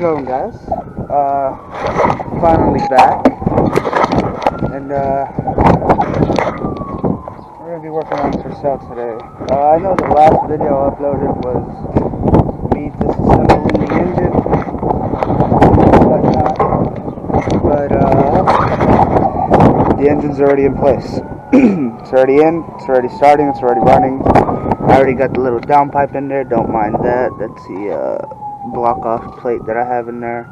going, guys? Finally back, and we're gonna be working on this ourselves today. I know the last video I uploaded was me disassembling the engine, but the engine's already in place. It's already in. It's already starting. It's already running. I already got the little downpipe in there. Don't mind that. That's the block off plate that I have in there.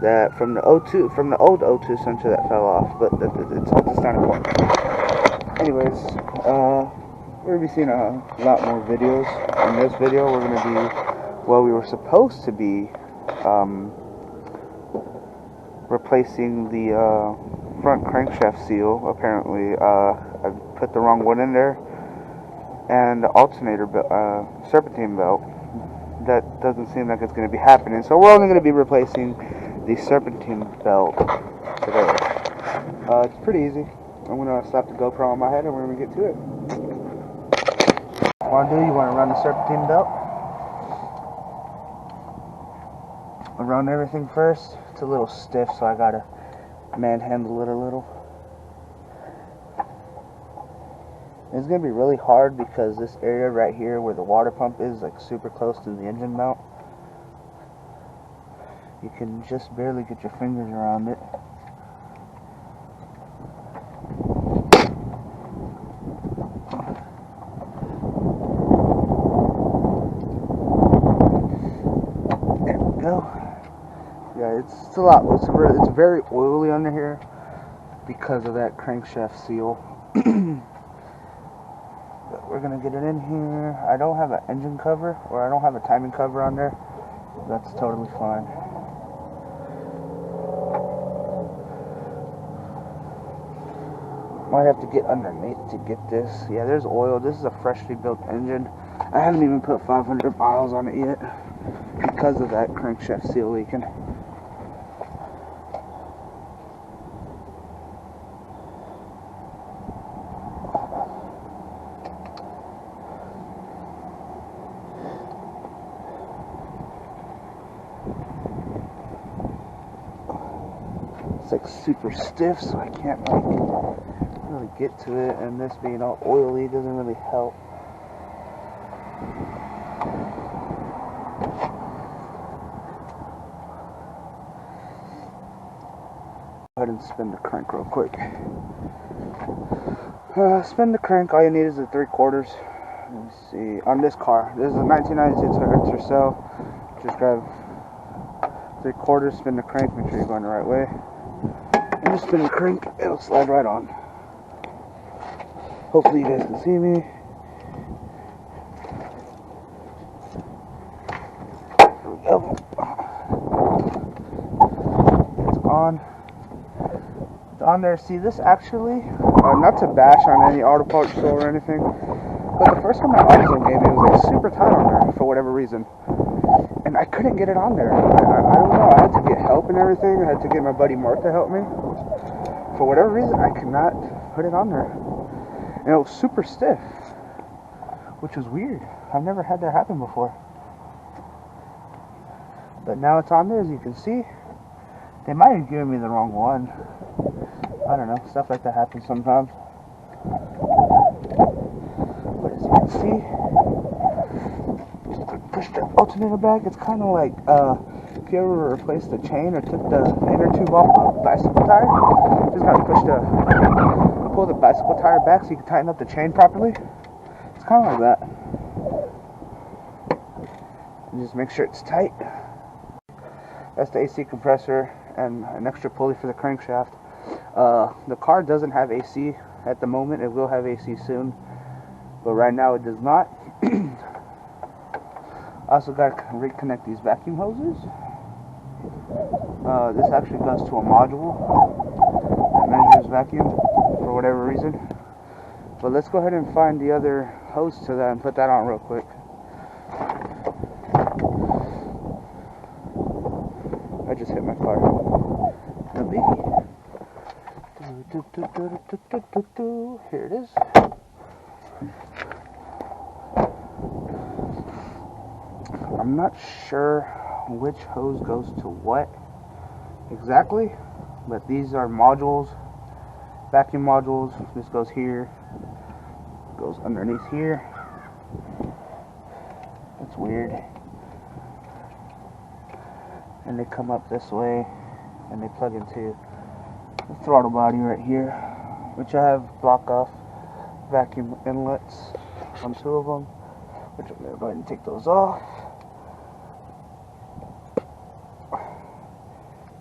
That from the old O2 sensor that fell off, but it's not important. Anyways, we're gonna be seeing a lot more videos. In this video, we're gonna be, well, we were supposed to be replacing the front crankshaft seal. Apparently, I put the wrong one in there, and the alternator serpentine belt. That doesn't seem like it's going to be happening. So we're only going to be replacing the serpentine belt today. It's pretty easy. I'm going to slap the GoPro on my head and we're going to get to it. You want to run the serpentine belt? I'll run everything first. It's a little stiff, so I got to manhandle it a little. It's going to be really hard because this area right here where the water pump is like super close to the engine mount. You can just barely get your fingers around it. There we go. Yeah, it's a lot. It's very oily under here because of that crankshaft seal. We're gonna get it in here. I don't have an engine cover, or I don't have a timing cover on there. That's totally fine. Might have to get underneath to get this. Yeah, there's oil. This is a freshly built engine. I haven't even put 500 miles on it yet because of that crankshaft seal leaking. It's like super stiff, so I can't like really get to it, and this being all oily doesn't really help. Go ahead and spin the crank real quick. Spin the crank. All you need is a 3/4. Let me see. On this car, this is a 1996 Hertz or so. Just grab 3/4, spin the crank. Make sure you're going the right way. And just spin the crank. It'll slide right on. Hopefully you guys can see me. There we go. It's on. It's on there. See, this actually, not to bash on any auto parts store or anything, but the first time my AutoZone gave me, it was like super tight on there for whatever reason. And I couldn't get it on there. I don't know. I had to get help and everything. I had to get my buddy Mark to help me. For whatever reason, I could not put it on there. And it was super stiff, which was weird. I've never had that happen before. But now it's on there, as you can see. They might have given me the wrong one. I don't know. Stuff like that happens sometimes. But as you can see, push the alternator back. It's kind of like if you ever replaced the chain or took the inner tube off a bicycle tire, just gotta pull the bicycle tire back so you can tighten up the chain properly. It's kind of like that. And just make sure it's tight. That's the AC compressor and an extra pulley for the crankshaft. The car doesn't have AC at the moment. It will have AC soon, but right now it does not. Also got to reconnect these vacuum hoses. This actually goes to a module that measures vacuum for whatever reason. But let's go ahead and find the other hose to that and put that on real quick. I just hit my car. No biggie. Here it is. I'm not sure which hose goes to what exactly, but these are modules, vacuum modules. This goes here, goes underneath here. It's weird. And they come up this way and they plug into the throttle body right here, which I have block off vacuum inlets on 2 of them, which I'm going to go ahead and take those off.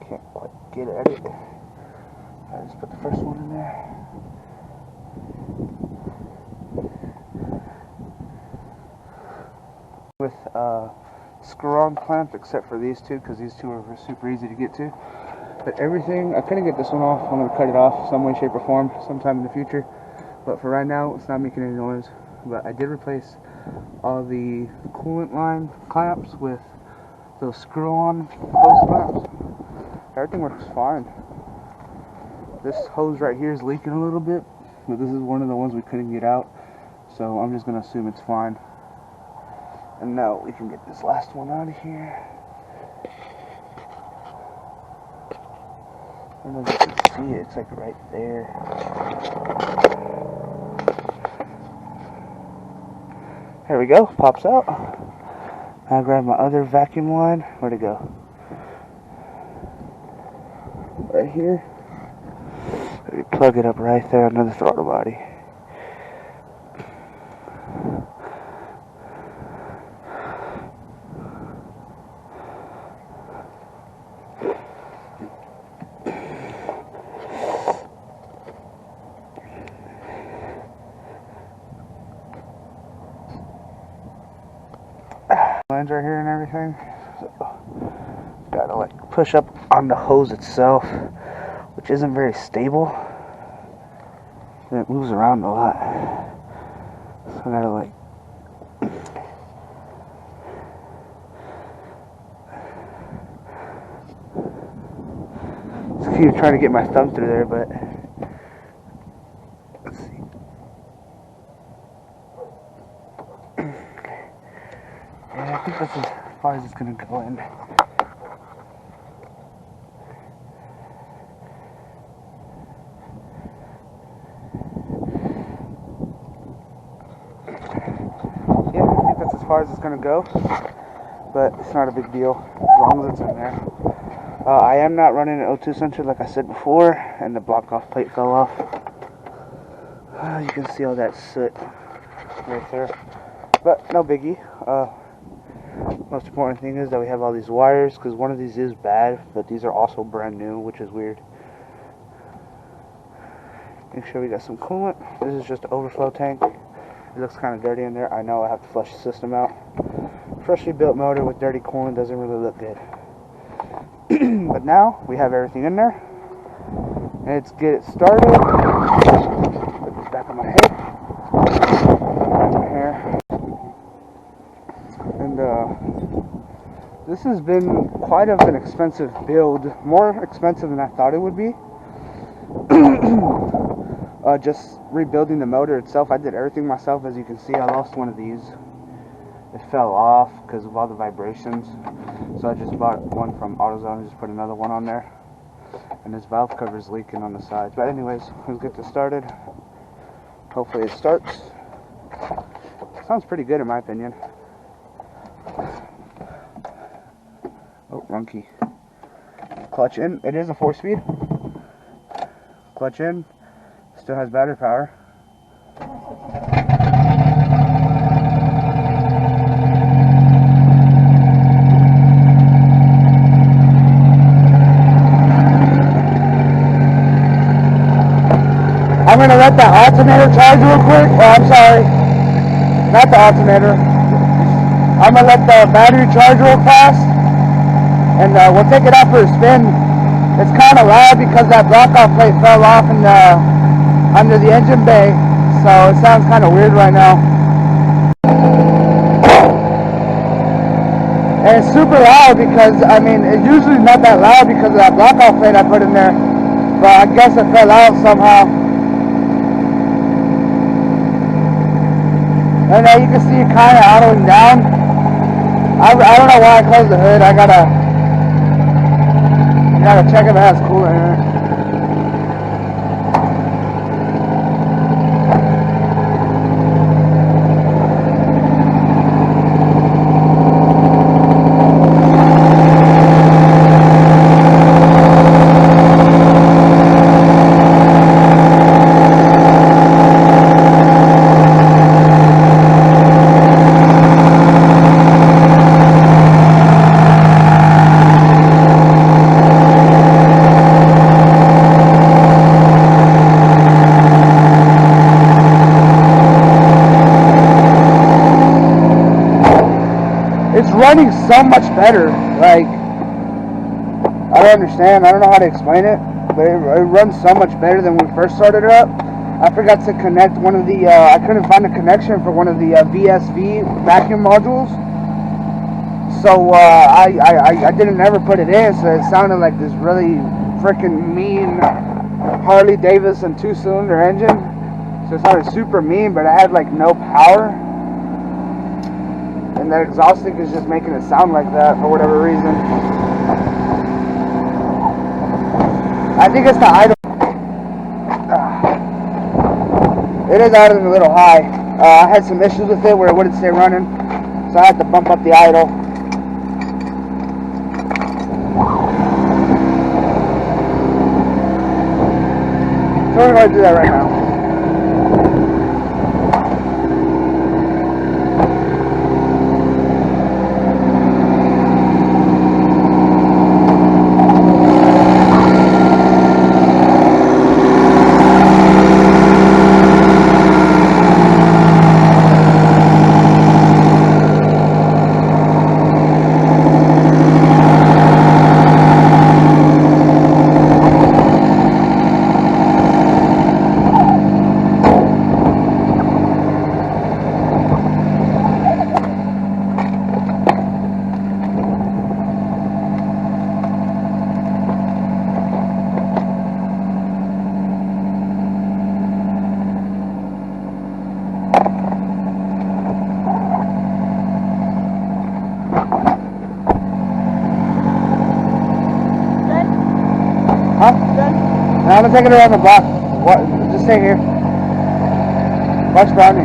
Can't quite get at it. I just put the first one in there. With screw-on clamps, except for these 2, because these 2 are super easy to get to. But everything, I couldn't get this one off. I'm going to cut it off some way, shape, or form sometime in the future. But for right now, it's not making any noise. But I did replace all the coolant line clamps with those screw-on hose clamps. Everything works fine. This hose right here is leaking a little bit, but this is one of the ones we couldn't get out. So I'm just going to assume it's fine. And now we can get this last one out of here. I don't know if you can see it, it's like right there. There we go, pops out. I'll grab my other vacuum line. Where'd it go? Right here. Plug it up right there under the throttle body. Lines right here and everything. So, gotta like push up on the hose itself, which isn't very stable. And it moves around a lot. So I gotta like just keep trying to get my thumb through there, but let's see. Yeah, I think that's as far as it's gonna go in. Yeah, I think that's as far as it's gonna go, but it's not a big deal as long as it's in there. I am not running an O2 sensor like I said before, and the block off plate fell off. You can see all that soot right there, but no biggie. Most important thing is that we have all these wires, because one of these is bad, but these are also brand new, which is weird. Make sure we got some coolant. This is just an overflow tank. It looks kind of dirty in there. I know I have to flush the system out. Freshly built motor with dirty coolant doesn't really look good. But now we have everything in there. And let's get it started. Put this back on my head. Back my hair. And this has been quite of an expensive build. More expensive than I thought it would be. Just rebuilding the motor itself. I did everything myself. As you can see, I lost one of these. It fell off because of all the vibrations. So I just bought one from AutoZone and just put another one on there. And this valve cover is leaking on the sides. But anyways, let's get this started. Hopefully it starts. Sounds pretty good in my opinion. Oh, wrong key. Clutch in. It is a 4-speed. Clutch in. Still has battery power. I'm going to let that alternator charge real quick. Oh, I'm sorry. Not the alternator. I'm going to let the battery charge real fast. And we'll take it out for a spin. It's kind of loud because that block-off plate fell off in under the engine bay. So it sounds kind of weird right now. And it's super loud because, I mean, it's usually not that loud because of that block-off plate I put in there. But I guess it fell out somehow. And now you can see it kind of idling down. I don't know why I closed the hood. I gotta check if it has coolant in it. It's running so much better. Like, I don't understand. I don't know how to explain it, but it runs so much better than when we first started it up. I forgot to connect one of the, I couldn't find a connection for one of the VSV vacuum modules. So I didn't ever put it in, so it sounded like this really freaking mean Harley Davidson 2-cylinder engine. So it sounded super mean, but it had like no power. And that exhaust stick is just making it sound like that for whatever reason. I think it's the idle. It is idling a little high. I had some issues with it where it wouldn't stay running, so I had to bump up the idle. So we're going to do that right now. Huh? No, I'm gonna take it around the block. What? Just stay here. Watch Brownie.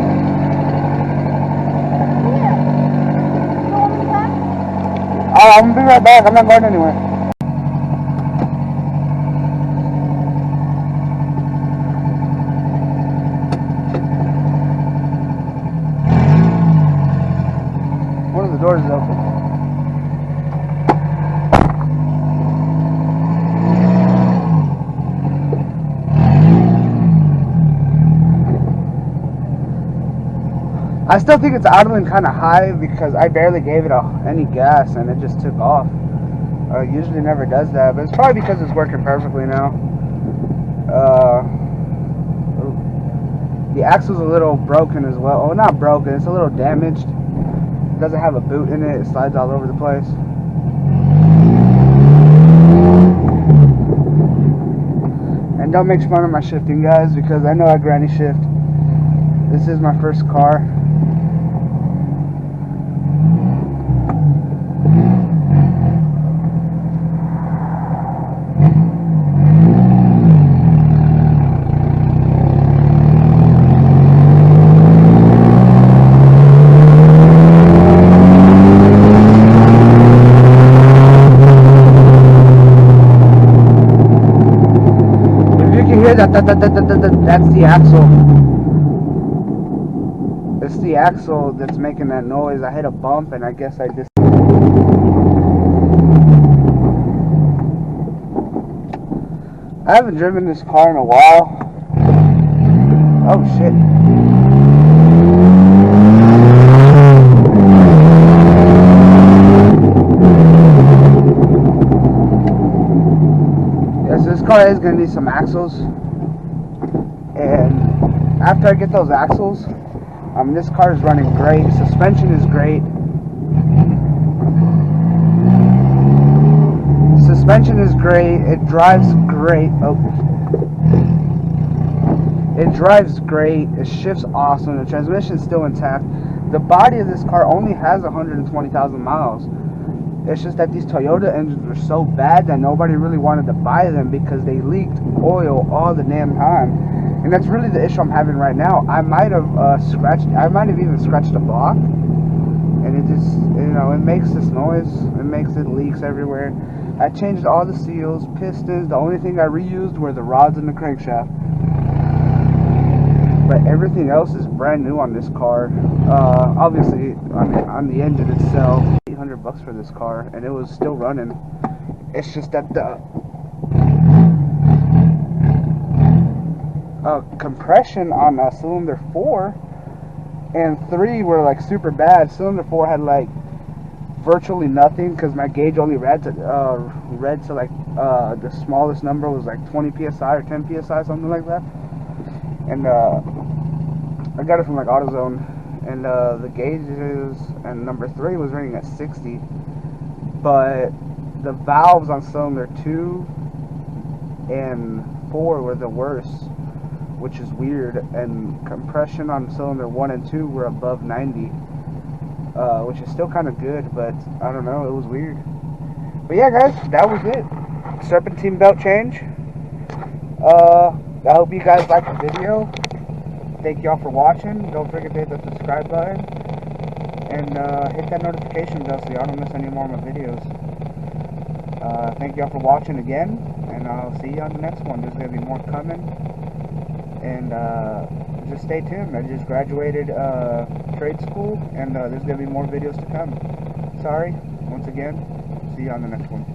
I'm gonna be right back. I'm not going anywhere. One of the doors is open. I still think it's idling kind of high because I barely gave it any gas and it just took off. Usually never does that, but it's probably because it's working perfectly now. The axle's a little broken as well. Oh, not broken, it's a little damaged. It doesn't have a boot in it, it slides all over the place. And don't make fun of my shifting, guys, because I know I granny shift. This is my first car. That's the axle. It's the axle that's making that noise. I hit a bump and I guess I just... I haven't driven this car in a while. Oh shit. Yes, this car is going to need some axles. And after I get those axles, this car is running great. Suspension is great. Suspension is great. It drives great. Oh, it drives great. It shifts awesome. The transmission's still intact. The body of this car only has 120,000 miles. It's just that these Toyota engines were so bad that nobody really wanted to buy them because they leaked oil all the damn time. And that's really the issue I'm having right now. I might have even scratched a block. And it just, it makes this noise. It leaks everywhere. I changed all the seals, pistons. The only thing I reused were the rods and the crankshaft. But everything else is brand new on this car. Obviously, on the engine itself, $800 for this car, and it was still running. It's just that the compression on cylinder 4 and 3 were like super bad. Cylinder 4 had like virtually nothing because my gauge only read to like the smallest number was like 20 psi or 10 psi, something like that. And I got it from like AutoZone, and the gauges and number 3 was running at 60, but the valves on cylinder 2 and 4 were the worst, which is weird, and compression on cylinder 1 and 2 were above 90, which is still kind of good, but I don't know, it was weird. But yeah, guys, that was it. Serpentine belt change. I hope you guys liked the video. Thank y'all for watching. Don't forget to hit the subscribe button and hit that notification bell so y'all don't miss any more of my videos. Thank y'all for watching again, and I'll see you on the next one. There's going to be more coming, and just stay tuned. I just graduated trade school, and there's going to be more videos to come. Sorry, once again. See you on the next one.